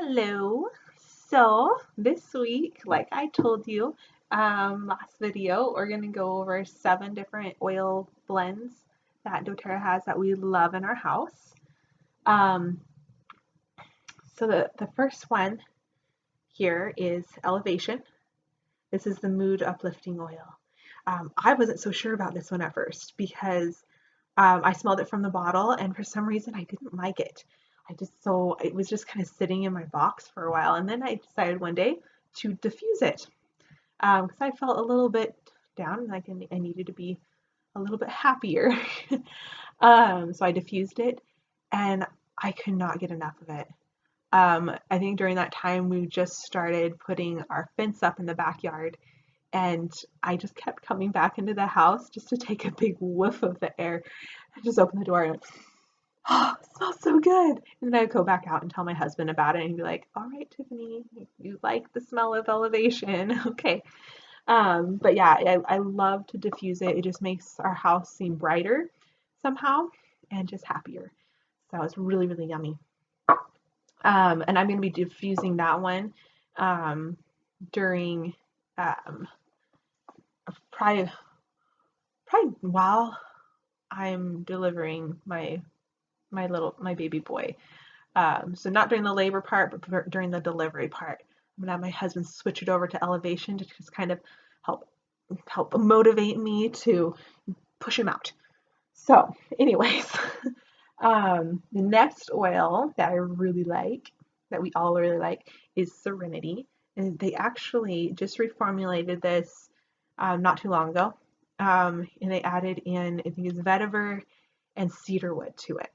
Hello. So this week, like I told you, last video, we're gonna go over 7 different oil blends that doTERRA has that we love in our house. Um, so the first one here is Elevation. This is the mood uplifting oil. I wasn't so sure about this one at first because I smelled it from the bottle and for some reason I didn't like it. It was just kind of sitting in my box for a while. And then I decided one day to diffuse it because I felt a little bit down, like I needed to be a little bit happier. So I diffused it and I could not get enough of it. I think during that time we just started putting our fence up in the backyard and I just kept coming back into the house just to take a big whiff of the air. I just opened the door and oh, it smells so good. And then I would go back out and tell my husband about it and he'd be like, all right, Tiffany, you like the smell of Elevation. Okay. But yeah, I love to diffuse it. It just makes our house seem brighter somehow and just happier. So it's really, really yummy. And I'm going to be diffusing that one during um, probably, probably while I'm delivering my baby boy. So not during the labor part, but during the delivery part. I'm gonna have my husband switch it over to Elevation to just kind of help help motivate me to push him out. So, anyways, the next oil that I really like, that we all really like, is Serenity, and they actually just reformulated this not too long ago, and they added in I think it's vetiver and cedarwood to it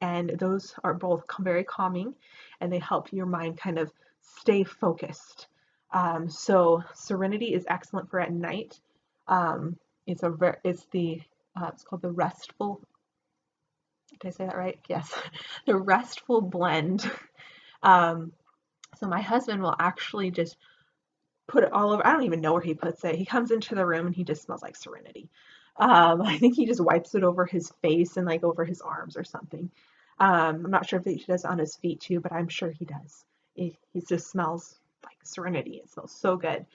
and those are both very calming and they help your mind kind of stay focused. So Serenity is excellent for at night. It's called the restful. Did I say that right? Yes, the restful blend. Um, so my husband will actually just put it all over. I don't even know where he puts it. He comes into the room and he just smells like Serenity. I think he just wipes it over his face and like over his arms or something. I'm not sure if he does it on his feet too, but I'm sure he does. He just smells like Serenity. It smells so good.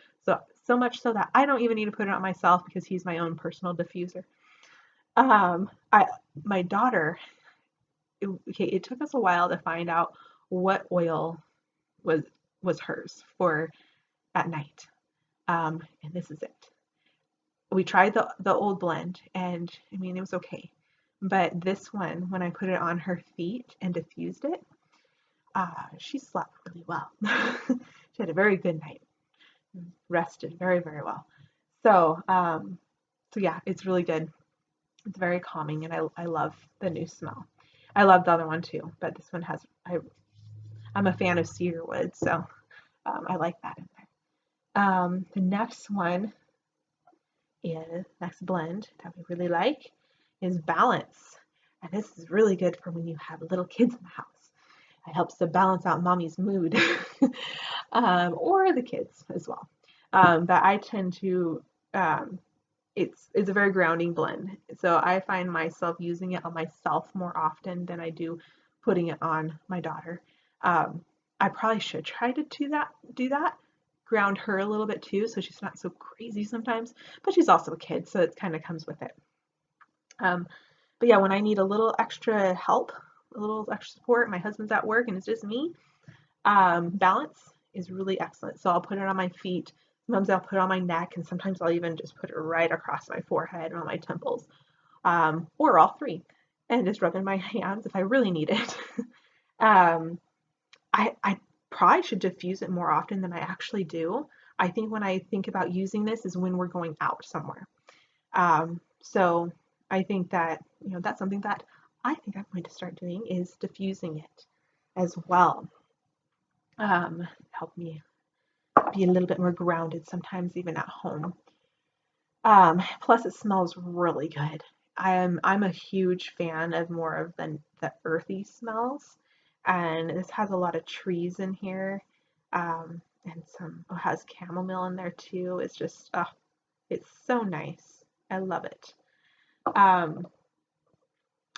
So much so that I don't even need to put it on myself because he's my own personal diffuser. I my daughter. Okay, it took us a while to find out what oil was was hers for at night. And this is it. We tried the old blend, and I mean it was okay. But this one, when I put it on her feet and diffused it, she slept really well. She had a very good night, rested very, very well. So, so yeah, it's really good. It's very calming, and I love the new smell. I love the other one too, but this one has I'm a fan of cedarwood, so I like that in there. The next one is next blend that we really like is Balance, and this is really good for when you have little kids in the house. It helps to balance out mommy's mood or the kids as well. But I tend to, it's a very grounding blend. So I find myself using it on myself more often than I do putting it on my daughter. Um, I probably should try to do that, ground her a little bit too, so she's not so crazy sometimes. But she's also a kid, so it kind of comes with it. Um, but yeah, when I need a little extra help, a little extra support, my husband's at work and it's just me, Balance is really excellent. So I'll put it on my feet. Sometimes I'll put it on my neck, and sometimes I'll even just put it right across my forehead and on my temples, or all three, and just rub in my hands if I really need it. um, I probably should diffuse it more often than I actually do. I think when I think about using this is when we're going out somewhere. So I think that that's something that I think I'm going to start doing is diffusing it as well. Help me be a little bit more grounded sometimes even at home. Plus it smells really good. I'm a huge fan of more of the earthy smells, and this has a lot of trees in here, and it has chamomile in there too. It's just it's so nice. I love it. Um,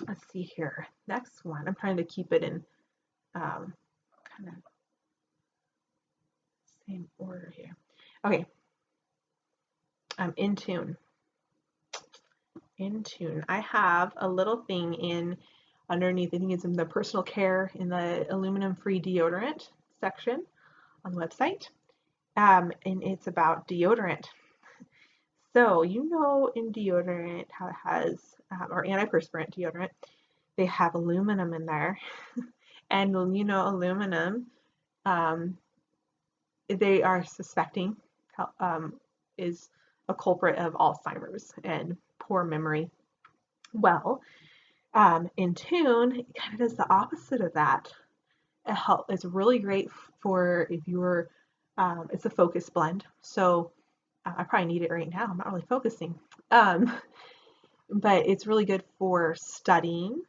let's see here. Next one. I'm trying to keep it in kind of same order here. Okay. Intune. Intune. I have a little thing in underneath, I think it's in the personal care in the aluminum-free deodorant section on the website. And it's about deodorant. So, you know, in deodorant, how it has, or antiperspirant deodorant, they have aluminum in there. And, you know, aluminum, um, they are suspecting is a culprit of Alzheimer's and poor memory. Well, Intune kind of does the opposite of that. It's really great for if you're, it's a focus blend. So I probably need it right now. I'm not really focusing. But it's really good for studying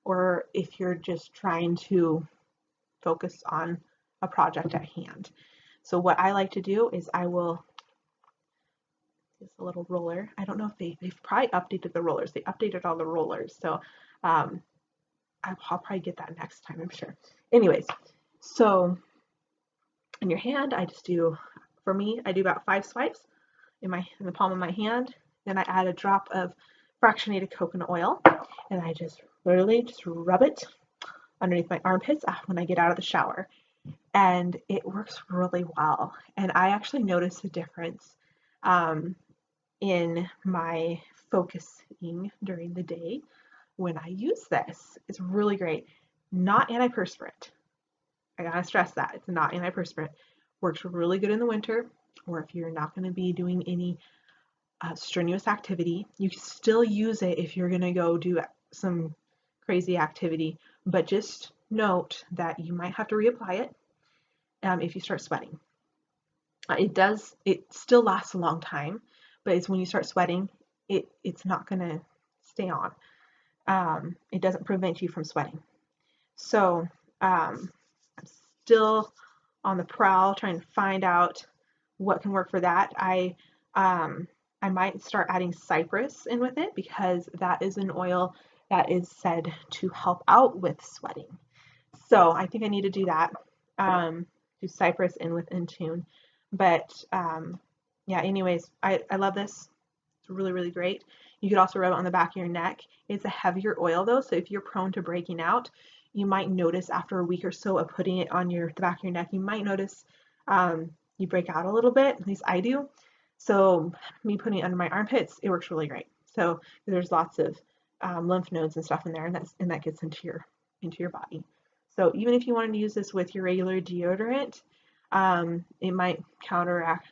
or if you're just trying to focus on a project at hand. So what I like to do is I will use a little roller. I don't know if they've probably updated the rollers. They updated all the rollers. So I'll probably get that next time, I'm sure. Anyways, so in your hand, I just do, for me, I do about 5 swipes in the palm of my hand. Then I add a drop of fractionated coconut oil, and I just literally just rub it underneath my armpits when I get out of the shower. And it works really well. And I actually notice a difference in my focusing during the day when I use this. It's really great. Not antiperspirant. I gotta stress that. It's not antiperspirant. Works really good in the winter, or if you're not going to be doing any strenuous activity. You can still use it if you're going to go do some crazy activity, but just note that you might have to reapply it if you start sweating. It still lasts a long time, but it's when you start sweating, it's not going to stay on. It doesn't prevent you from sweating. So I'm still on the prowl trying to find out what can work for that. I might start adding cypress in with it because that is an oil that is said to help out with sweating. So I think I need to do that. Do cypress in with Intune. But yeah, anyways, I love this. It's really, really great. You could also rub it on the back of your neck. It's a heavier oil though, so if you're prone to breaking out, you might notice after a week or so of putting it on the back of your neck, you might notice you break out a little bit. At least I do. So me putting it under my armpits, it works really great. So there's lots of lymph nodes and stuff in there, and that gets into your body. So even if you wanted to use this with your regular deodorant, it might counteract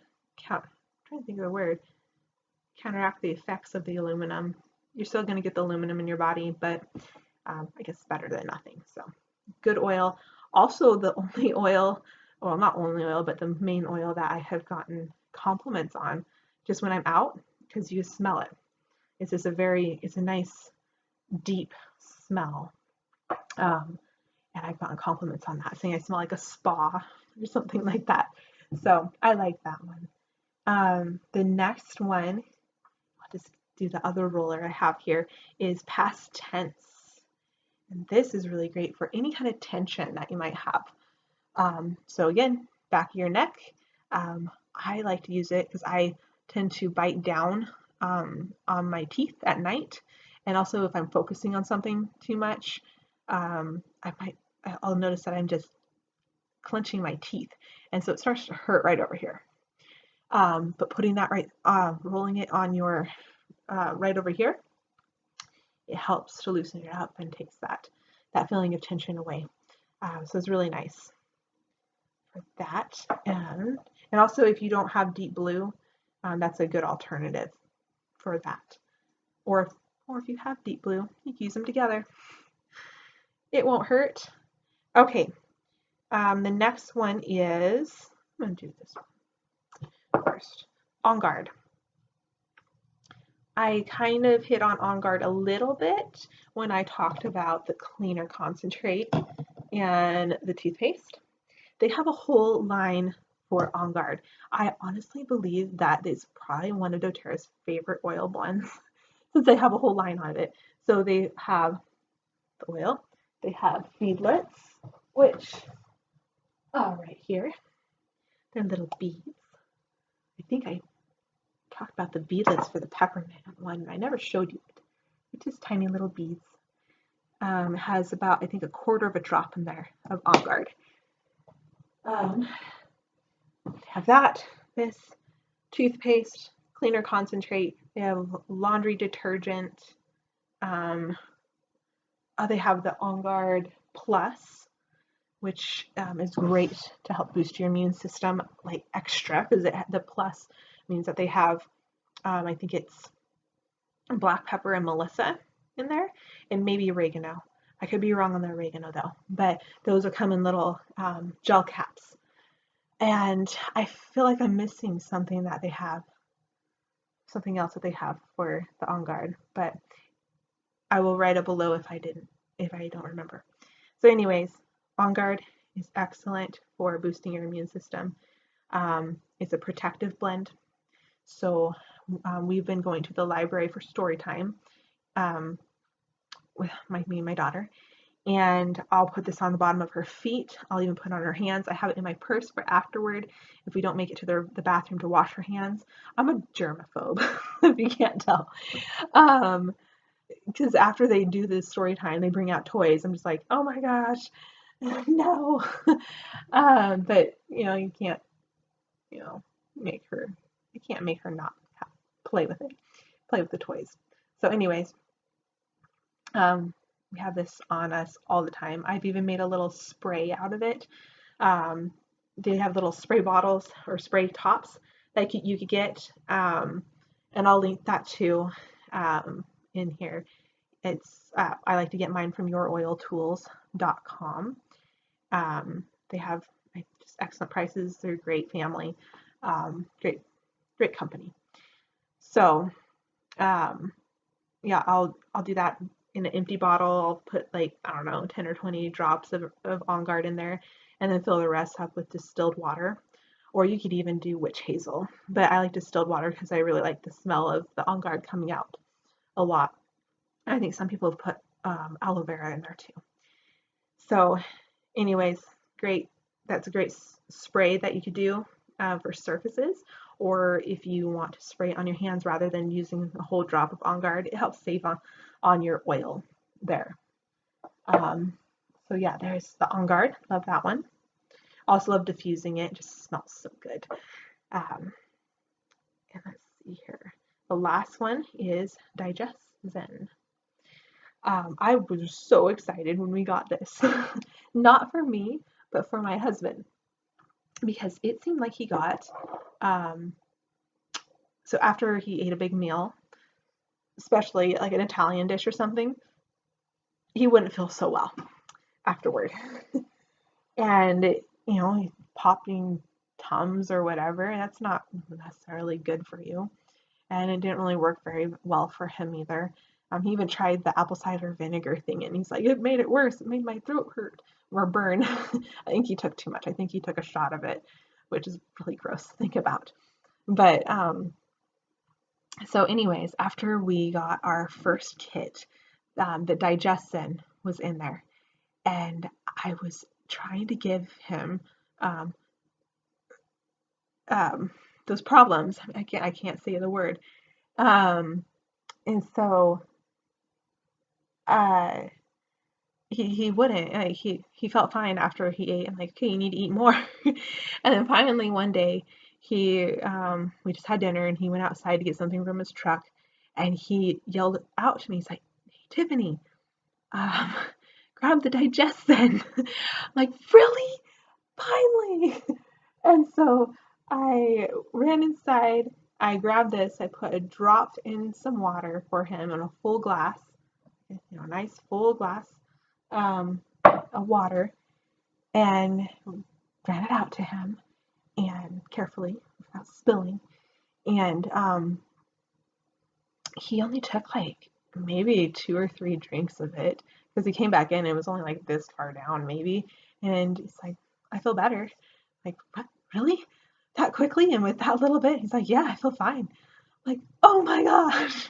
the effects of the aluminum. You're still going to get the aluminum in your body, but I guess it's better than nothing. So good oil. Also the only oil, well, not only oil, but the main oil that I have gotten compliments on just when I'm out, because you smell it. It's just it's a nice deep smell. And I've gotten compliments on that, saying I smell like a spa or something like that. So I like that one. The next one, I'll just do the other roller I have here, is past tense. And this is really great for any kind of tension that you might have. So again, back of your neck. I like to use it because I tend to bite down on my teeth at night. And also if I'm focusing on something too much, I'll notice that I'm just clenching my teeth. And so it starts to hurt right over here. But putting that rolling it on your right over here, it helps to loosen it up and takes that feeling of tension away. So it's really nice for that. And also if you don't have deep blue, that's a good alternative for that. Or if you have deep blue, you can use them together. It won't hurt. Okay. The next one is, I'm going to do this one first. On Guard. I kind of hit on Guard a little bit when I talked about the cleaner concentrate and the toothpaste. They have a whole line for On Guard. I honestly believe that is probably one of doTERRA's favorite oil blends since they have a whole line on it. So they have the oil, they have Seedlets, which are right here. They're little beads. I think I talked about the beadlets for the peppermint one. I never showed you it. It's just tiny little beads. It has about, I think, a quarter of a drop in there of On Guard. Have that, this toothpaste, cleaner concentrate. They have laundry detergent. They have the On Guard Plus, which is great to help boost your immune system, like extra, because the plus means that they have, I think it's black pepper and melissa in there, and maybe oregano. I could be wrong on the oregano though, but those will come in little gel caps. And I feel like I'm missing something that they have, something else that they have for the On Guard, but I will write it below if I don't remember. So anyways, On Guard is excellent for boosting your immune system. It's a protective blend. So we've been going to the library for story time with me and my daughter. And I'll put this on the bottom of her feet. I'll even put it on her hands. I have it in my purse for afterward if we don't make it to the bathroom to wash her hands. I'm a germaphobe, if you can't tell. Because after they do this story time, they bring out toys. I'm just like, oh my gosh, no. But you can't, make her. You can't make her not play with it, play with the toys. So, anyways, we have this on us all the time. I've even made a little spray out of it. They have little spray bottles or spray tops that you could get, and I'll link that too in here. It's I like to get mine from youroiltools.com. They have just excellent prices. They're a great family, great company. So yeah, I'll do that in an empty bottle. I'll put like, I don't know, 10 or 20 drops of On Guard in there, and then fill the rest up with distilled water. Or you could even do witch hazel, but I like distilled water because I really like the smell of the On Guard coming out a lot. I think some people have put aloe vera in there too. So anyways, great. That's a great spray that you could do for surfaces, or if you want to spray it on your hands rather than using a whole drop of On Guard, it helps save on your oil there. So yeah, there's the On Guard. Love that one. Also love diffusing it. Just smells so good. And let's see here. The last one is Digest Zen. I was so excited when we got this. Not for me, but for my husband. Because it seemed like he got, so after he ate a big meal, especially like an Italian dish or something, he wouldn't feel so well afterward. And, popping Tums or whatever, that's not necessarily good for you. And it didn't really work very well for him either. He even tried the apple cider vinegar thing, and he's like, it made it worse. It made my throat hurt or burn. I think he took too much. I think he took a shot of it, which is really gross to think about. But so anyways, after we got our first kit, the Digest Zen was in there, and I was trying to give him those problems. I can't say the word. And so he wouldn't. He felt fine after he ate. I'm like, okay, you need to eat more. And then finally one day we just had dinner and he went outside to get something from his truck, and he yelled out to me. He's like, hey, Tiffany, grab the Digest Zen. I'm like, really? Finally. And so I ran inside. I grabbed this. I put a drop in some water for him in a full glass, a nice full glass of water, and ran it out to him, and carefully without spilling. And he only took like maybe 2 or 3 drinks of it, because he came back in and it was only like this far down maybe, and it's like, I feel better. Like, what, really, that quickly and with that little bit? He's like, yeah, I feel fine. Like, oh my gosh.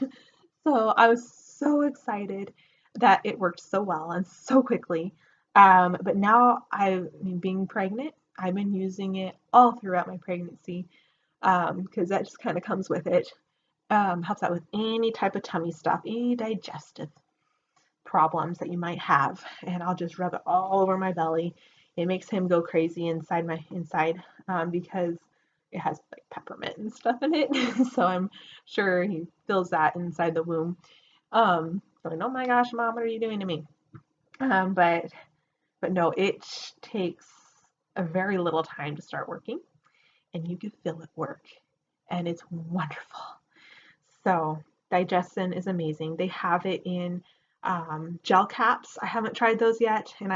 So I was so excited that it worked so well and so quickly. But now being pregnant, I've been using it all throughout my pregnancy because that just kind of comes with it. Helps out with any type of tummy stuff, any digestive problems that you might have, and I'll just rub it all over my belly. It makes him go crazy inside my inside because it has like peppermint and stuff in it. So I'm sure he feels that inside the womb. Going, oh my gosh, mom, what are you doing to me? Um, but but no, it takes a very little time to start working, and you can feel it work, and it's wonderful. So Digestin is amazing. They have it in gel caps. I haven't tried those yet, and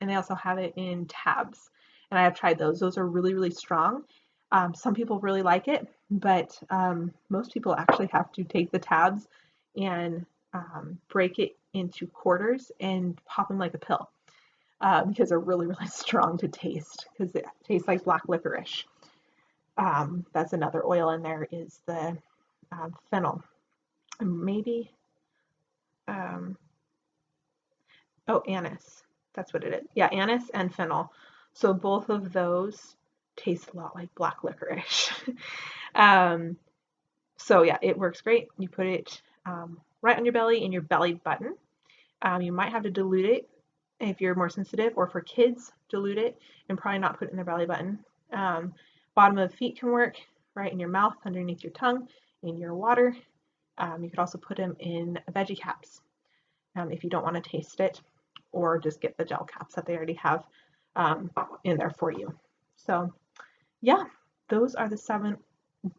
they also have it in tabs, and I have tried those. Those are really really strong. Some people really like it, but most people actually have to take the tabs and break it into quarters and pop them like a pill because they're really really strong to taste because it tastes like black licorice. That's another oil in there is the fennel. Maybe, um, oh, anise. That's what it is. Yeah, anise and fennel. So both of those taste a lot like black licorice. um, so yeah, it works great. You put it right on your belly in your belly button. You might have to dilute it if you're more sensitive, or for kids, dilute it and probably not put it in their belly button. Bottom of the feet can work right in your mouth, underneath your tongue, in your water. You could also put them in veggie caps if you don't want to taste it, or just get the gel caps that they already have in there for you. So, yeah, those are the 7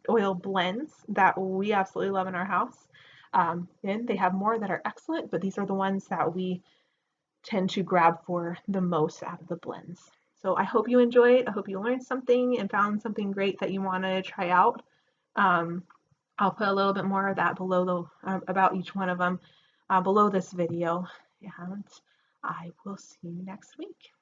oil blends that we absolutely love in our house. And they have more that are excellent, but these are the ones that we tend to grab for the most out of the blends. So I hope you enjoyed. I hope you learned something and found something great that you want to try out. Um, I'll put a little bit more of that below about each one of them below this video, and I will see you next week.